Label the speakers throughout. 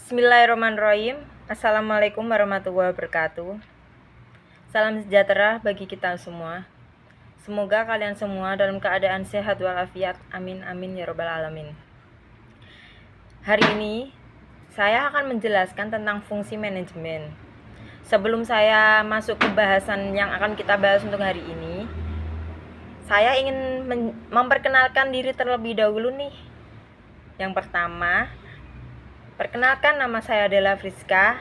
Speaker 1: Bismillahirrahmanirrahim. Assalamualaikum warahmatullahi wabarakatuh. Salam sejahtera bagi kita semua. Semoga kalian semua dalam keadaan sehat walafiat. Amin amin ya robbal alamin. Hari ini saya akan menjelaskan tentang fungsi manajemen. Sebelum saya masuk ke bahasan yang akan kita bahas untuk hari ini, saya ingin memperkenalkan diri terlebih dahulu nih. Yang pertama, perkenalkan, nama saya adalah Friska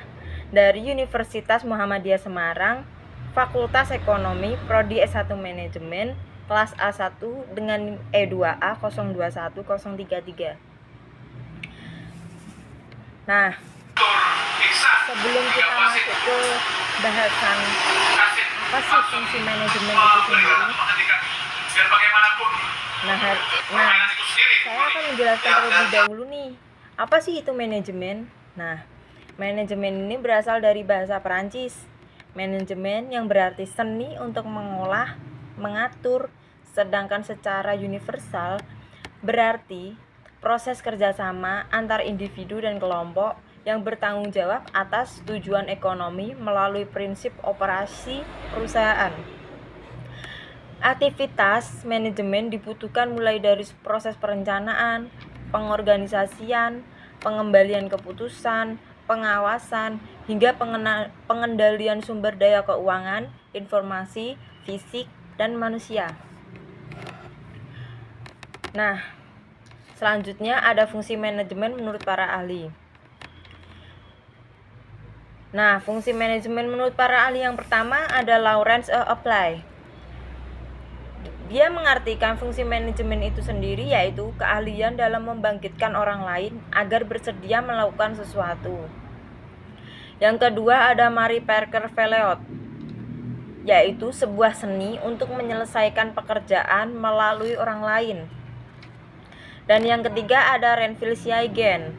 Speaker 1: dari Universitas Muhammadiyah Semarang, Fakultas Ekonomi, Prodi S1 Manajemen, kelas A1 dengan E2A 021033. Nah, sebelum kita masuk ke bahasan apa sih fungsi manajemen itu sendiri, saya akan menjelaskan terlebih dahulu nih, apa sih itu manajemen? Nah, manajemen ini berasal dari bahasa Perancis. Manajemen yang berarti seni untuk mengolah, mengatur, sedangkan secara universal berarti proses kerjasama antar individu dan kelompok yang bertanggung jawab atas tujuan ekonomi melalui prinsip operasi perusahaan. Aktivitas manajemen dibutuhkan mulai dari proses perencanaan, pengorganisasian, pengembalian keputusan, pengawasan, hingga pengendalian sumber daya keuangan, informasi, fisik, dan manusia. Nah, selanjutnya ada fungsi manajemen menurut para ahli. Nah, fungsi manajemen menurut para ahli yang pertama ada Lawrence Apply. Dia mengartikan fungsi manajemen itu sendiri yaitu keahlian dalam membangkitkan orang lain agar bersedia melakukan sesuatu. Yang kedua ada Marie Parker Valeot, yaitu sebuah seni untuk menyelesaikan pekerjaan melalui orang lain. Dan yang ketiga ada Renville Siagen,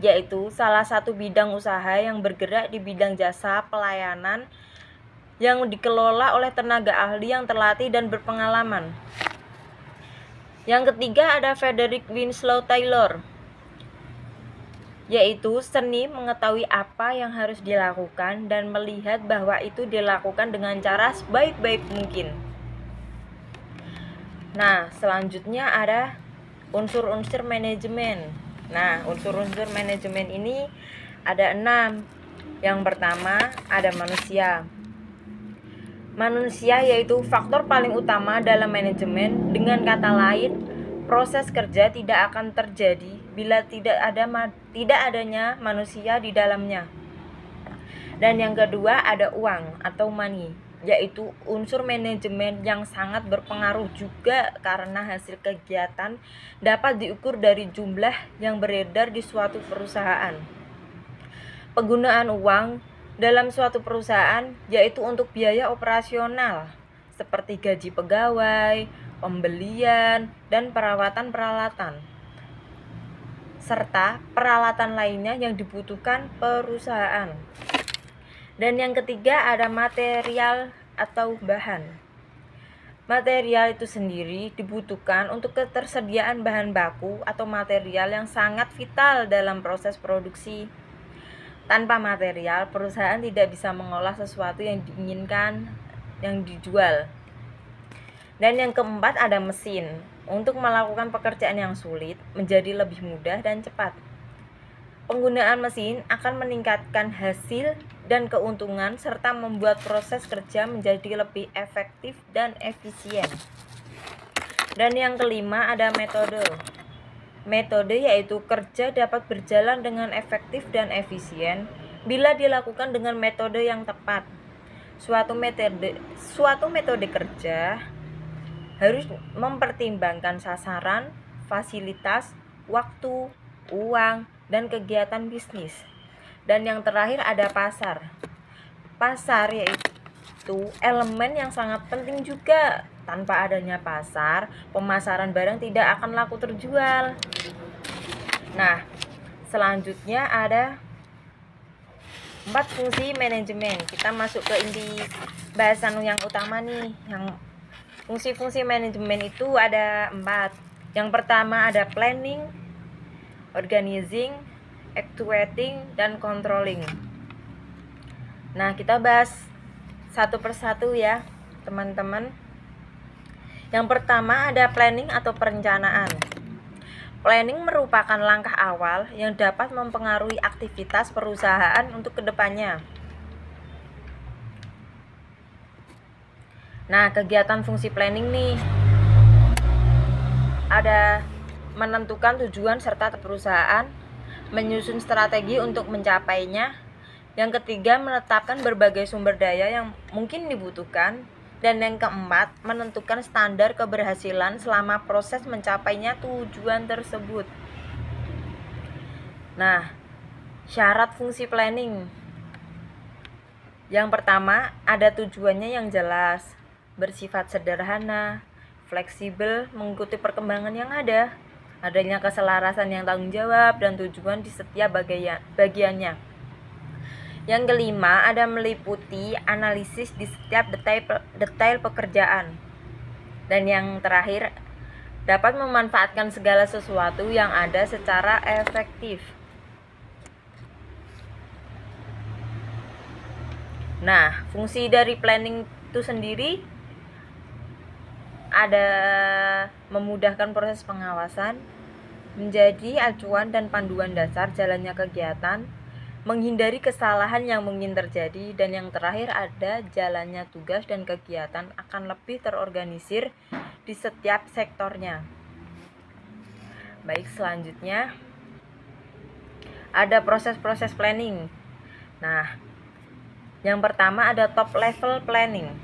Speaker 1: yaitu salah satu bidang usaha yang bergerak di bidang jasa pelayanan yang dikelola oleh tenaga ahli yang terlatih dan berpengalaman. Yang ketiga ada Frederick Winslow Taylor, yaitu seni mengetahui apa yang harus dilakukan dan melihat bahwa itu dilakukan dengan cara sebaik-baik mungkin. Nah, selanjutnya ada unsur-unsur manajemen. Nah, unsur-unsur manajemen ini ada 6. Yang pertama ada manusia. Manusia yaitu faktor paling utama dalam manajemen. Dengan kata lain, proses kerja tidak akan terjadi bila tidak adanya manusia di dalamnya. Dan yang kedua ada uang atau money, yaitu unsur manajemen yang sangat berpengaruh juga karena hasil kegiatan dapat diukur dari jumlah yang beredar di suatu perusahaan. Penggunaan uang dalam suatu perusahaan yaitu untuk biaya operasional seperti gaji pegawai, pembelian, dan perawatan peralatan, serta peralatan lainnya yang dibutuhkan perusahaan. Dan yang ketiga ada material atau bahan. Material itu sendiri dibutuhkan untuk ketersediaan bahan baku atau material yang sangat vital dalam proses produksi. Tanpa material, perusahaan tidak bisa mengolah sesuatu yang diinginkan, yang dijual. Dan yang keempat ada mesin, untuk melakukan pekerjaan yang sulit menjadi lebih mudah dan cepat. Penggunaan mesin akan meningkatkan hasil dan keuntungan serta membuat proses kerja menjadi lebih efektif dan efisien. Dan yang kelima ada metode. Metode yaitu kerja dapat berjalan dengan efektif dan efisien bila dilakukan dengan metode yang tepat. Suatu metode kerja harus mempertimbangkan sasaran, fasilitas, waktu, uang, dan kegiatan bisnis. Dan yang terakhir ada pasar. Pasar yaitu elemen yang sangat penting juga. Tanpa adanya pasar, pemasaran barang tidak akan laku terjual. Nah, selanjutnya ada 4 fungsi manajemen. Kita masuk ke inti bahasan yang utama nih. Yang fungsi-fungsi manajemen itu ada 4. Yang pertama ada planning, organizing, actuating, dan controlling. Nah, kita bahas satu persatu ya, teman-teman. Yang pertama ada planning atau perencanaan. Planning merupakan langkah awal yang dapat mempengaruhi aktivitas perusahaan untuk kedepannya. Nah, kegiatan fungsi planning nih ada menentukan tujuan serta perusahaan, menyusun strategi untuk mencapainya. Yang ketiga, menetapkan berbagai sumber daya yang mungkin dibutuhkan. Dan yang keempat, menentukan standar keberhasilan selama proses mencapainya tujuan tersebut. Nah, syarat fungsi planning. Yang pertama, ada tujuannya yang jelas, bersifat sederhana, fleksibel, mengikuti perkembangan yang ada, adanya keselarasan yang tanggung jawab dan tujuan di setiap bagiannya. Yang kelima, ada meliputi analisis di setiap detail pekerjaan. Dan yang terakhir, dapat memanfaatkan segala sesuatu yang ada secara efektif. Nah, fungsi dari planning itu sendiri ada memudahkan proses pengawasan, menjadi acuan dan panduan dasar jalannya kegiatan, menghindari kesalahan yang mungkin terjadi, dan yang terakhir ada jalannya tugas dan kegiatan akan lebih terorganisir di setiap sektornya. Baik, selanjutnya ada proses-proses planning. Nah, yang pertama ada top level planning,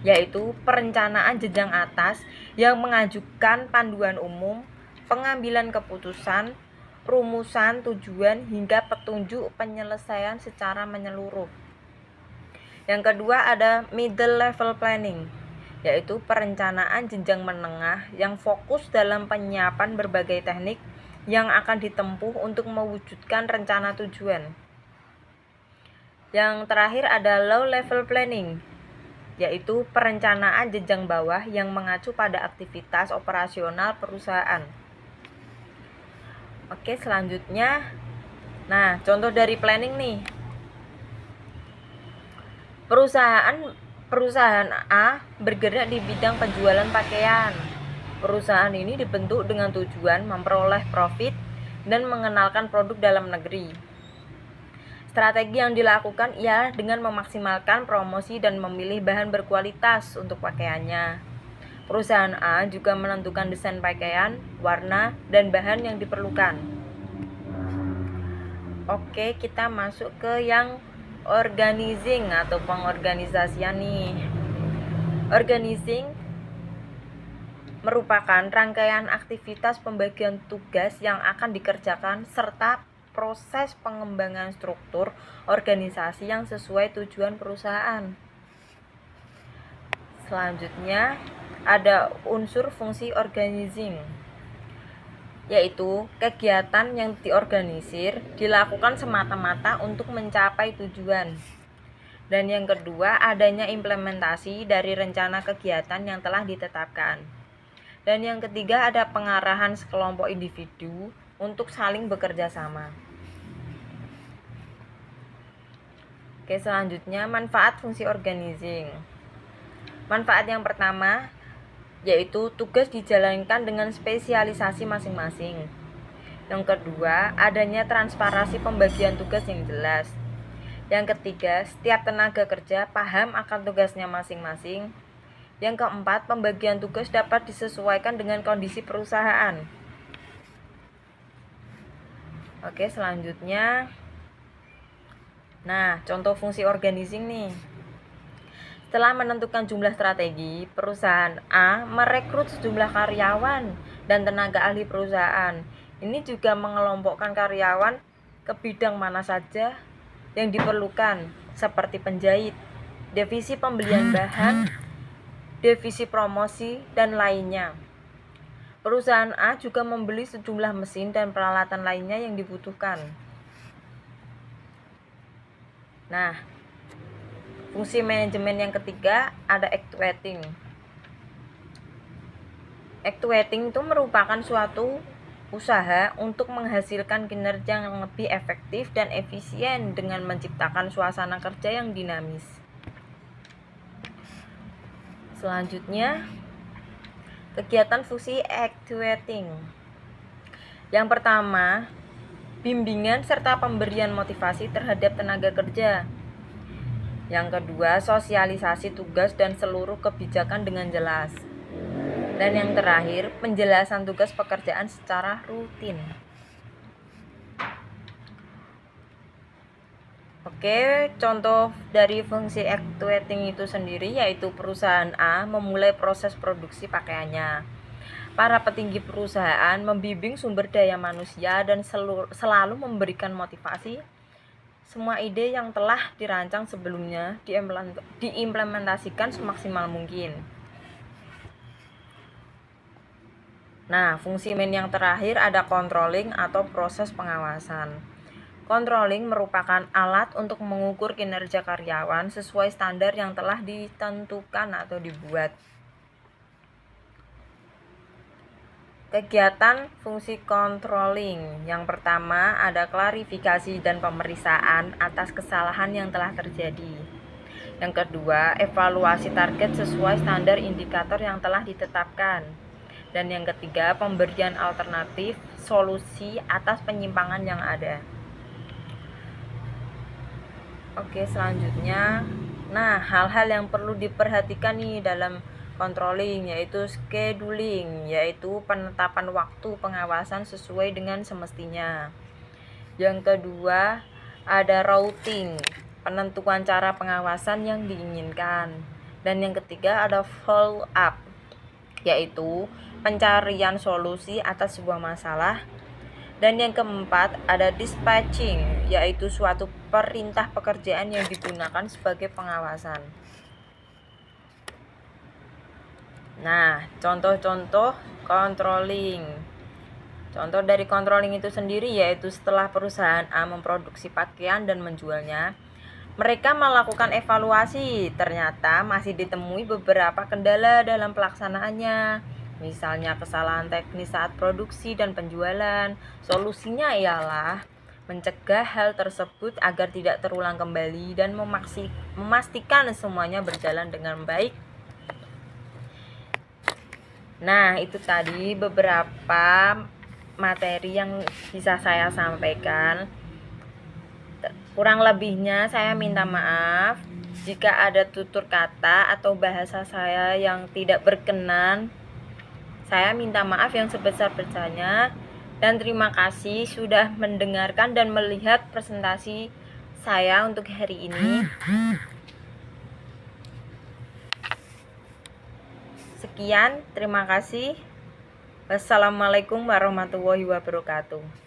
Speaker 1: yaitu perencanaan jenjang atas yang mengajukan panduan umum, pengambilan keputusan, rumusan, tujuan, hingga petunjuk penyelesaian secara menyeluruh. Yang kedua ada middle level planning, yaitu perencanaan jenjang menengah yang fokus dalam penyiapan berbagai teknik yang akan ditempuh untuk mewujudkan rencana tujuan. Yang terakhir ada low level planning, yaitu perencanaan jenjang bawah yang mengacu pada aktivitas operasional perusahaan. Oke, selanjutnya, nah contoh dari planning nih. Perusahaan A bergerak di bidang penjualan pakaian. Perusahaan ini dibentuk dengan tujuan memperoleh profit dan mengenalkan produk dalam negeri. Strategi yang dilakukan ialah dengan memaksimalkan promosi dan memilih bahan berkualitas untuk pakaiannya. Perusahaan A juga menentukan desain pakaian, warna, dan bahan yang diperlukan. Oke, kita masuk ke yang organizing atau pengorganisasian nih. Organizing merupakan rangkaian aktivitas pembagian tugas yang akan dikerjakan serta proses pengembangan struktur organisasi yang sesuai tujuan perusahaan. Selanjutnya ada unsur fungsi organizing, yaitu kegiatan yang diorganisir dilakukan semata-mata untuk mencapai tujuan. Dan yang kedua, adanya implementasi dari rencana kegiatan yang telah ditetapkan. Dan yang ketiga, ada pengarahan sekelompok individu untuk saling bekerja sama. Oke, selanjutnya manfaat fungsi organizing. Manfaat yang pertama yaitu tugas dijalankan dengan spesialisasi masing-masing. Yang kedua, adanya transparansi pembagian tugas yang jelas. Yang ketiga, setiap tenaga kerja paham akan tugasnya masing-masing. Yang keempat, pembagian tugas dapat disesuaikan dengan kondisi perusahaan. Oke, selanjutnya. Nah, contoh fungsi organizing nih. Setelah menentukan jumlah strategi, perusahaan A merekrut sejumlah karyawan dan tenaga ahli perusahaan. Ini juga mengelompokkan karyawan ke bidang mana saja yang diperlukan, seperti penjahit, divisi pembelian bahan, divisi promosi, dan lainnya. Perusahaan A juga membeli sejumlah mesin dan peralatan lainnya yang dibutuhkan. Nah, fungsi manajemen yang ketiga ada actuating. Actuating itu merupakan suatu usaha untuk menghasilkan kinerja yang lebih efektif dan efisien dengan menciptakan suasana kerja yang dinamis. Selanjutnya, kegiatan fungsi actuating. Yang pertama, bimbingan serta pemberian motivasi terhadap tenaga kerja. Yang kedua, sosialisasi tugas dan seluruh kebijakan dengan jelas. Dan yang terakhir, penjelasan tugas pekerjaan secara rutin. Oke, contoh dari fungsi actuating itu sendiri yaitu perusahaan A memulai proses produksi pakaiannya. Para petinggi perusahaan membimbing sumber daya manusia dan selalu memberikan motivasi semua ide yang telah dirancang sebelumnya diimplementasikan semaksimal mungkin. Nah, fungsi main yang terakhir ada controlling atau proses pengawasan. Controlling merupakan alat untuk mengukur kinerja karyawan sesuai standar yang telah ditentukan atau dibuat. Kegiatan fungsi controlling. Yang pertama ada klarifikasi dan pemeriksaan atas kesalahan yang telah terjadi. Yang kedua, evaluasi target sesuai standar indikator yang telah ditetapkan. Dan yang ketiga, pemberian alternatif solusi atas penyimpangan yang ada. Oke, selanjutnya, nah hal-hal yang perlu diperhatikan nih dalam controlling yaitu scheduling, yaitu penetapan waktu pengawasan sesuai dengan semestinya. Yang kedua, ada routing, penentuan cara pengawasan yang diinginkan. Dan yang ketiga ada follow up, yaitu pencarian solusi atas sebuah masalah. Dan yang keempat ada dispatching, yaitu suatu perintah pekerjaan yang digunakan sebagai pengawasan. Nah, contoh-contoh controlling. Contoh dari controlling itu sendiri yaitu setelah perusahaan A memproduksi pakaian dan menjualnya, mereka melakukan evaluasi. Ternyata masih ditemui beberapa kendala dalam pelaksanaannya. Misalnya kesalahan teknis saat produksi dan penjualan. Solusinya ialah mencegah hal tersebut agar tidak terulang kembali dan memastikan semuanya berjalan dengan baik. Nah, itu tadi beberapa materi yang bisa saya sampaikan. Kurang lebihnya saya minta maaf jika ada tutur kata atau bahasa saya yang tidak berkenan. Saya minta maaf yang sebesar-besarnya dan terima kasih sudah mendengarkan dan melihat presentasi saya untuk hari ini. Sekian, terima kasih. Wassalamualaikum warahmatullahi wabarakatuh.